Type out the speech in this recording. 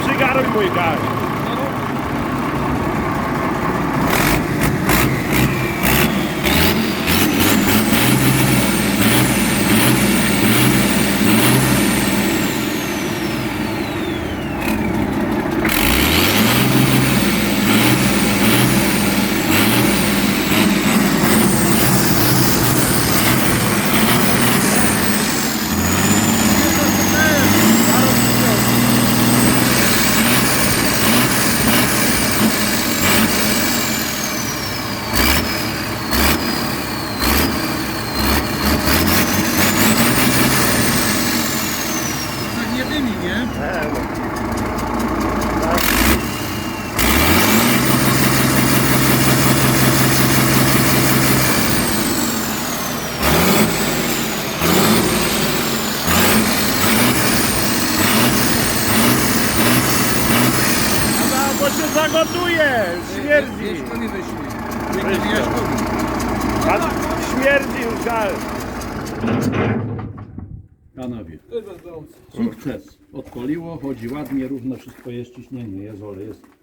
Przygaruj mój gaz. Tak nie dymi, nie? Bo się zagotuje, śmierdzi. Wieśkowi wyszli. Wieśkowi. A śmierdzi już gaz. Panowie, sukces. Odpaliło, chodzi ładnie, równo wszystko jest, ciśnienie jest, ole jest.